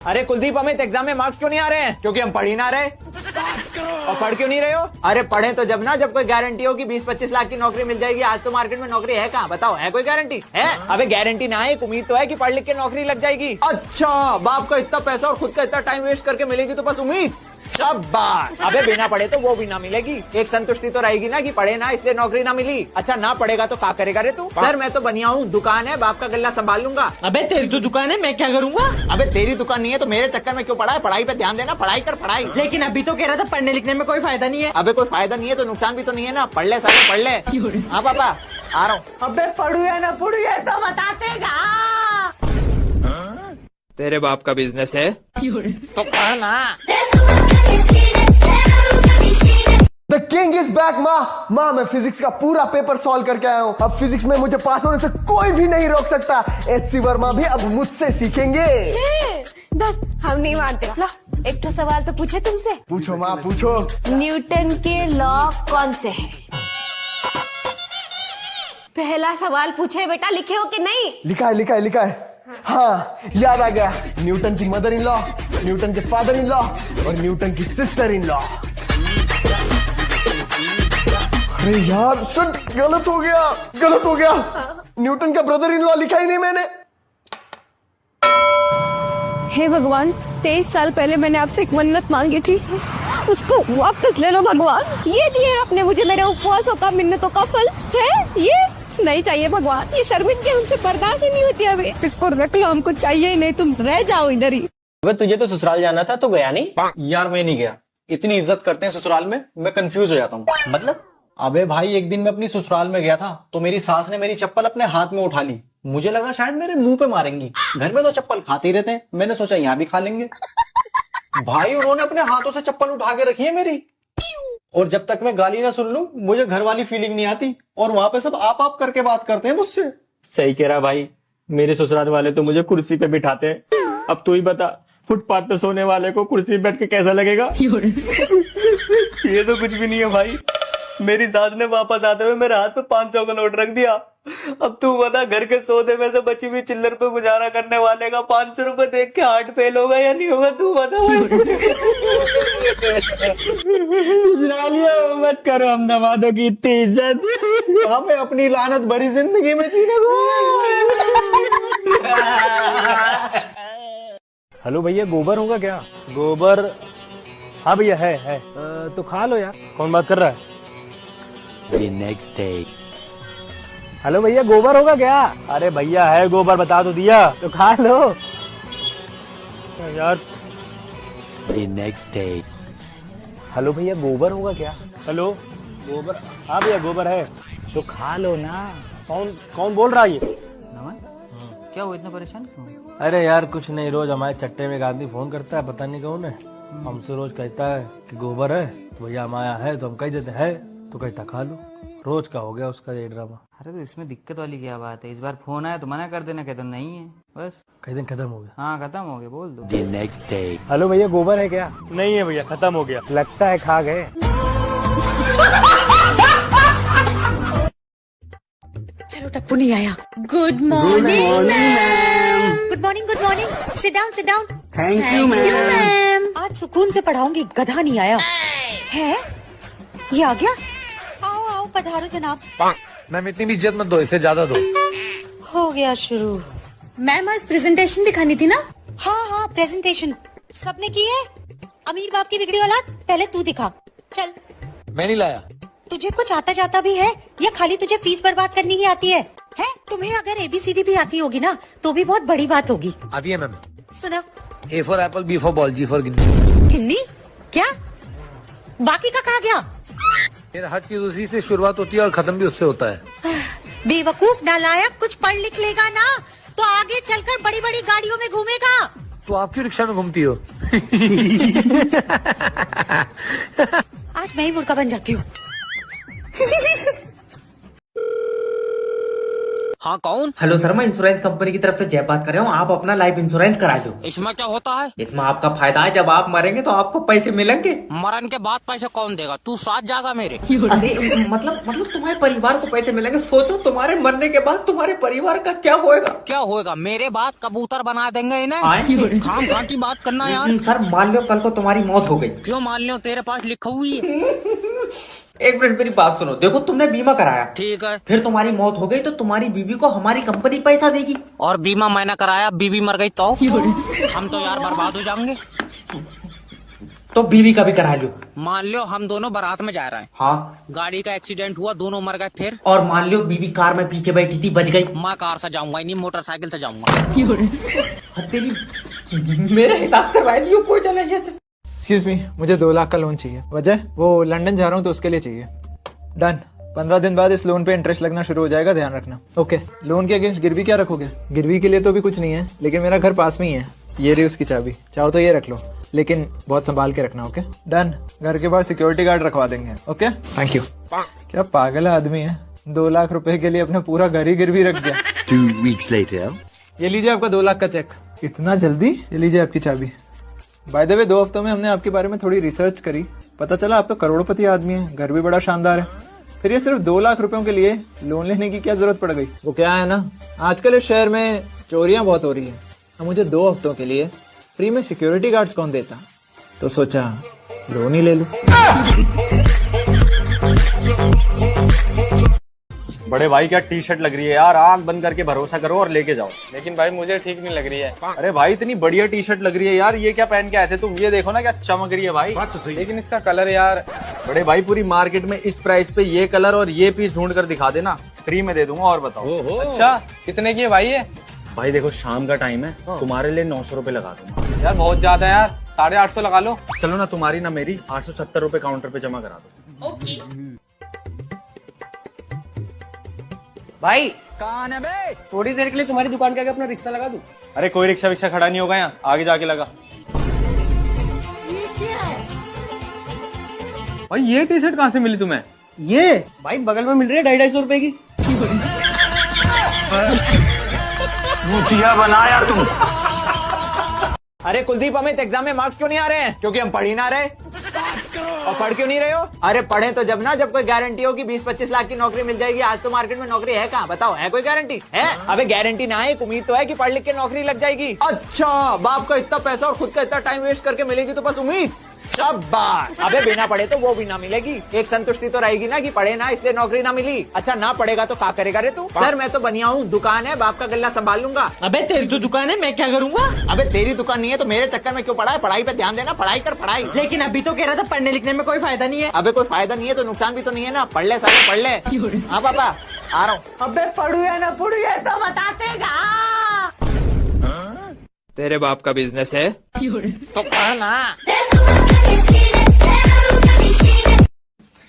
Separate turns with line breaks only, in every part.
अरे कुलदीप, अमित एग्जाम में मार्क्स क्यों नहीं आ रहे हैं? क्योंकि हम पढ़ ही ना रहे। और पढ़ क्यों नहीं रहे हो? अरे पढ़े तो जब कोई गारंटी हो कि 20-25 लाख की नौकरी मिल जाएगी। आज तो मार्केट में नौकरी है कहाँ? बताओ, है कोई गारंटी? है? अबे गारंटी ना है, एक उम्मीद तो है कि पढ़ लिख के नौकरी लग जाएगी। अच्छा, बाप का इतना पैसा और खुद का इतना टाइम वेस्ट करके मिलेगी तो बस उम्मीद। शाबाश। अबे बिना पढ़े तो वो भी ना मिलेगी। एक संतुष्टि तो रहेगी ना कि पढ़े ना इसलिए नौकरी ना मिली। अच्छा, ना पढ़ेगा तो क्या करेगा रे तू? सर मैं तो बनिया हूँ, दुकान है, बाप का गल्ला संभाल लूंगा।
अबे तेरी तो दुकान है, मैं क्या करूँगा?
अबे तेरी दुकान नहीं है तो मेरे चक्कर में क्यों पड़ा है? पढ़ाई पे ध्यान देना, पढ़ाई कर पढ़ाई।
लेकिन अभी तो कह रहा था पढ़ने लिखने में कोई फायदा नहीं है।
अबे कोई फायदा नहीं है तो नुकसान भी तो नहीं है ना। पढ़ ले साले, पढ़ ले। हाँ पापा आ रहा हूँ।
अबे पढ़ू या ना पढ़ू ये तो बताते गा।
तेरे बाप का बिजनेस है तो पढ़ना।
The king is back. माँ मैं फिजिक्स का पूरा पेपर सॉल्व करके आया हूँ। अब फिजिक्स में मुझे पास होने से कोई भी नहीं रोक सकता। एचसी वर्मा भी अब मुझसे सीखेंगे।
हम नहीं मानते। लो, एक तो सवाल तो पूछे तुमसे।
पूछो माँ पूछो।
न्यूटन के लॉ कौन से हैं? पहला सवाल पूछे बेटा, लिखे हो कि नहीं?
लिखा है। हाँ याद आ गया। न्यूटन की मदर इन लॉ, न्यूटन के फादर इन लॉ और न्यूटन की सिस्टर इन लॉ। अरे यार शिट, गलत हो गया। न्यूटन का ब्रदर इन लॉ लिखा ही नहीं मैंने।
हे भगवान, 23 साल पहले मैंने आपसे एक मन्नत मांगी थी, उसको वापस ले लो भगवान। ये दिए आपने मुझे मेरे उपवासों का, मिन्नतों का फल है। ये नहीं चाहिए भगवान, ये शर्मिंदगी हमसे बर्दाश्त ही नहीं होती। अभी इसको रख लो, हमको चाहिए ही नहीं, तुम रह जाओ इधर ही।
अबे तुझे तो ससुराल जाना था, तो गया नहीं?
यार मैं नहीं गया, इतनी इज्जत करते हैं ससुराल में, मैं कंफ्यूज हो जाता हूँ।
मतलब?
अबे भाई एक दिन मैं अपनी ससुराल में गया था तो मेरी सास ने मेरी चप्पल अपने हाथ में उठा ली। मुझे लगा शायद मेरे मुंह पे मारेंगी। घर में तो चप्पल खाते ही रहते हैं, मैंने सोचा यहाँ भी खा लेंगे। भाई उन्होंने अपने हाथों से चप्पल उठा के रखी है मेरी। और जब तक मैं गाली ना सुन लूं मुझे घर वाली फीलिंग नहीं आती। और वहां पे सब आप करके बात करते हैं मुझसे।
सही कह रहा भाई, मेरे ससुराल वाले तो मुझे कुर्सी पे बिठाते हैं। अब तू ही बता, फुटपाथ पे सोने वाले को कुर्सी पे बैठ के कैसा लगेगा? ये तो कुछ भी नहीं है भाई। मेरी सास ने वापस आते हुए मेरे हाथ पे 500 का नोट रख दिया। अब तू बता, घर के सौदे में से बची हुई चिल्लर पे गुजारा करने वाले का 500 रुपए देख के हार्ट फेल होगा या नहीं होगा? तू बता। ससुरालियों मत करो हम दमादों की इतनी इज्जत।
हमें अपनी लानत भरी जिंदगी में जीने दो।
हेलो भैया, गोबर होगा क्या?
गोबर?
हाँ भैया है। तो खा लो यार। कौन बात कर रहा है? हेलो भैया, गोबर होगा क्या? अरे भैया है गोबर, बता तो दिया, तो खा लो यार। हेलो भैया, गोबर होगा क्या? हेलो गोबर? हाँ भैया गोबर है, तो खा लो ना। कौन बोल रहा है ये?
क्या हुआ, इतना परेशान क्यों?
अरे यार कुछ नहीं, रोज हमारे चट्टे में एक आदमी फोन करता है, पता नहीं कौन है, हमसे रोज कहता है कि गोबर है, तो भैया हम आया है तो हम कह देते हैं, तो कहता खा लो। रोज का हो गया उसका ये ड्रामा।
अरे तो इसमें दिक्कत वाली क्या बात है? इस बार फोन आया तो मना कर देना, कहता नहीं है, बस
कई दिन खत्म हो गया।
हाँ खत्म हो गया, बोल दो।
हेलो भैया, गोबर है क्या? नहीं है भैया, खत्म हो गया। लगता है खा गए।
चलो टप्पू नहीं आया।
Good morning ma'am.
Good morning. Sit down.
Thank you ma'am.
आज सुकून से पढ़ाऊंगी, गधा नहीं आया है। ये आ गया। आओ पधारो जनाब।
मैम इतनी भी इज्जत मत दो, इससे ज्यादा दो।
हो गया शुरू।
मैम आज प्रेजेंटेशन दिखानी थी ना?
हाँ प्रेजेंटेशन सबने की है। अमीर बाप की बिगड़ी औलाद, पहले तू दिखा। चल।
मैं नहीं लाया।
तुझे कुछ आता जाता भी है या खाली तुझे फीस बर्बाद करनी ही आती है? तुम्हें अगर ABCD भी आती होगी ना तो भी बहुत बड़ी बात होगी।
आती है मैम।
सुना।
A for apple, B for ball, G for ginny.
Ginny? क्या? बाकी का कहा गया?
मेरा हर चीज उसी से शुरुआत होती है और खत्म भी उससे होता है।
बेवकूफ नालायक, कुछ पढ़ लिख लेगा ना तो आगे चलकर बड़ी बड़ी गाड़ियों में घूमेगा।
तो आप क्यों रिक्शा में घूमती हो?
आज मैं ही मुर्गा बन जाती हूँ।
हाँ कौन?
हेलो सर, मैं इंश्योरेंस कंपनी की तरफ से जय बात कर रहा हूँ। आप अपना लाइफ इंश्योरेंस करा लो।
इसमें क्या होता है?
इसमें आपका फायदा है, जब आप मरेंगे तो आपको पैसे मिलेंगे।
मरण के बाद पैसे कौन देगा? तू साथ जागा मेरे?
अरे मतलब तुम्हारे परिवार को पैसे मिलेंगे। सोचो तुम्हारे मरने के बाद तुम्हारे परिवार का क्या होएगा।
क्या होएगा? मेरे बाद कबूतर बना देंगे इन्हें। खाम खा की बात करना यार।
सर मान लो कल को तुम्हारी मौत हो गई।
क्यों मान लो? तेरे पास लिखा हुई है।
एक मिनट मेरी बात सुनो। देखो तुमने बीमा कराया,
ठीक है।
फिर तुम्हारी मौत हो गई तो तुम्हारी बीवी को हमारी कंपनी पैसा देगी।
और बीमा मैंने कराया, बीवी मर गई तो हम तो यार बर्बाद हो जाएंगे।
तो बीवी का भी करा लो।
मान लो हम दोनों बारात में जा रहे हैं।
हाँ।
गाड़ी का एक्सीडेंट हुआ, दोनों मर गए। फिर?
और मान लो बीवी कार में पीछे बैठी थी, बच गई।
मैं कार से जाऊंगा नहीं, मोटरसाइकिल से जाऊंगा।
तेरी मेरे हिसाब से वैल्यू कोई चलेगी।
एक्सक्यूज मी, मुझे 2 लाख का लोन चाहिए। वजह वो लंदन जा रहा हूँ तो उसके लिए चाहिए। डन। 15 दिन बाद इस लोन पे इंटरेस्ट लगना शुरू हो जाएगा, ध्यान रखना। ओके। लोन के अगेंस्ट गिरवी क्या रखोगे? गिरवी के लिए तो भी कुछ नहीं है, लेकिन मेरा घर पास में ही है। ये रही उसकी चाबी, चाहो तो ये रख लो, लेकिन बहुत संभाल के रखना। Okay done. घर के बाहर सिक्योरिटी गार्ड रखवा देंगे। Okay thank you. क्या पागल आदमी है, 2 लाख रुपए के लिए अपना पूरा घर ही गिरवी रख दिया।
2 weeks later.
ये लीजिए आपका 2 लाख का चेक। इतना जल्दी? ये लीजिए आपकी चाबी। बाय द वे 2 हफ्तों में हमने आपके बारे में थोड़ी रिसर्च करी, पता चला आप तो करोड़पति आदमी हैं, घर भी बड़ा शानदार है। फिर ये सिर्फ 2 लाख रुपयों के लिए लोन लेने की क्या जरूरत पड़ गई? वो क्या है ना, आजकल इस शहर में चोरियां बहुत हो रही है। अब मुझे 2 हफ्तों के लिए फ्री में सिक्योरिटी गार्ड्स कौन देता, तो सोचा लोन ही ले लूं।
बड़े भाई क्या टी शर्ट लग रही है यार, आंख बंद करके भरोसा करो और लेके जाओ।
लेकिन भाई मुझे ठीक नहीं लग रही है।
अरे भाई इतनी बढ़िया टी शर्ट लग रही है यार, ये क्या पहन के आए थे तुम? ये देखो ना क्या चमक रही है भाई।
बात तो सही। लेकिन इसका कलर यार।
बड़े भाई पूरी मार्केट में इस प्राइस पे ये कलर और ये पीस ढूंढ कर दिखा देना, फ्री में दे दूंगा। और बताओ।
अच्छा कितने की है भाई ये?
भाई देखो शाम का टाइम है, तुम्हारे लिए 900 रुपए लगा दूंगा।
यार बहुत ज्यादा है यार, 850 लगा लो।
चलो ना, तुम्हारी ना मेरी 870 रुपए काउंटर पे जमा करा दो।
भाई कहाँ है बे? थोड़ी देर के लिए तुम्हारी दुकान के आगे अपना रिक्शा लगा दूं?
अरे कोई रिक्शा विक्शा खड़ा नहीं होगा यहाँ, आगे जाके लगा।
ये क्या है?
भाई ये टी शर्ट कहाँ से मिली तुम्हें?
ये भाई बगल में मिल रही है 250 रुपए की।
मुझिया बना यार तुम। अरे कुलदीप, अमित एग्जाम में मार्क्स क्यों नहीं आ रहे हैं? क्योंकि हम पढ़ ही ना रहे। और पढ़ क्यों नहीं रहे हो? अरे पढ़े तो जब ना, जब कोई गारंटी हो कि 20-25 लाख की नौकरी मिल जाएगी। आज तो मार्केट में नौकरी है कहाँ? बताओ, है कोई गारंटी? है? अबे गारंटी ना है, एक उम्मीद तो है कि पढ़ लिख के नौकरी लग जाएगी। अच्छा, बाप का इतना पैसा और खुद का इतना टाइम वेस्ट करके मिलेगी तो बस उम्मीद? शाबाश। अबे बिना पढ़े तो वो भी ना मिलेगी। एक संतुष्टि तो रहेगी ना कि पढ़े ना इसलिए नौकरी ना मिली। अच्छा ना पढ़ेगा तो क्या करेगा रे तू? सर मैं तो बनिया हूँ, दुकान है, बाप का गल्ला संभाल लूंगा।
अबे तेरी तो दुकान है, मैं क्या करूँगा?
अबे तेरी दुकान नहीं है तो मेरे चक्कर में क्यों पढ़ा है? पढ़ाई पे ध्यान देना, पढ़ाई कर पढ़ाई।
लेकिन अभी तो कह रहा था पढ़ने लिखने में कोई फायदा नहीं है।
अबे कोई फायदा नहीं है तो नुकसान भी तो नहीं है ना। पढ़ ले सारे, पढ़ ले। हाँ पापा आ रहा हूँ।
अबे पढ़ू या ना पढ़ू ये तो बताते गा।
तेरे बाप का बिजनेस है तो पढ़ना।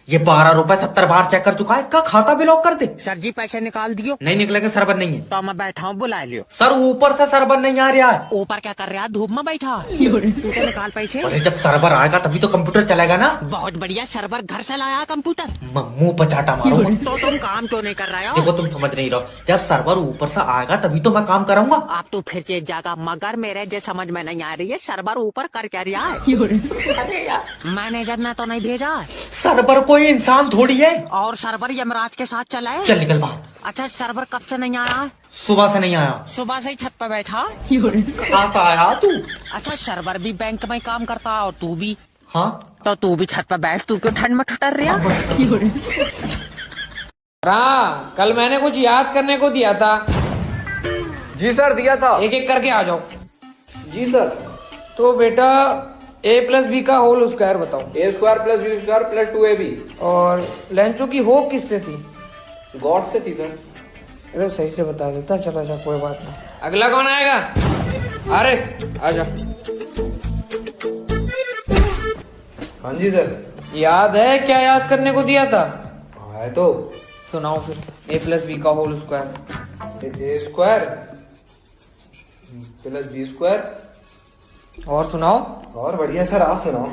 ये 12 रुपए 70 बार चेक कर चुका है, इसका खाता भी लॉक कर दे।
सर जी पैसे निकाल दियो।
नहीं निकलेगा, सर्वर नहीं है।
तो मैं बैठा हूँ, बुला लियो।
सर ऊपर से सर्वर नहीं आ रहा है।
ऊपर क्या कर रहा है? धूप में बैठा। तू तो निकाल पैसे।
अरे जब सर्वर आएगा तभी तो कंप्यूटर चलेगा ना।
बहुत बढ़िया, सर्वर घर से लाया कंप्यूटर।
मुंह पर चाटा मारो।
तो तुम काम क्यों नहीं कर रहे हो?
देखो तुम समझ नहीं रहो, जब सर्वर ऊपर से आएगा तभी तो मैं काम करूंगा।
आप तो फिर चेक जागा, मगर मेरे जो समझ में नहीं आ रही है, सर्वर ऊपर कर क्या रहा है?
अरे यार
मैनेजर ने तो नहीं भेजा?
सर्वर कोई इंसान थोड़ी है।
और सर्वर यमराज के साथ चला है।
चल निकल बाहर।
अच्छा सर्वर कब से नहीं आ रहा है?
सुबह से नहीं आया।
सुबह से ही छत पर बैठा।
कहाँ से आया तू?
अच्छा सर्वर भी बैंक में काम करता और तू भी?
हाँ
तो तू भी छत पर बैठ, तू क्यों ठंड में ठुटर रहा?
कल मैंने कुछ याद करने को दिया था।
जी सर दिया था।
एक एक करके आ जाओ।
जी सर।
तो बेटा a+b का होल स्क्वायर बताओ।
a² + b² + 2ab।
और लेंचो की होप किससे थी?
गॉड से थी सर।
अरे सही से बता देता। चलो अच्छा कोई बात नहीं। अगला कौन आएगा? अरे आजा।
हाँ जी सर।
याद है क्या याद करने को दिया था?
है तो।
सुनाओ फिर। a+b का होल स्क्वायर।
a² + b²।
और सुनाओ।
और बढ़िया सर, आप सुनाओ।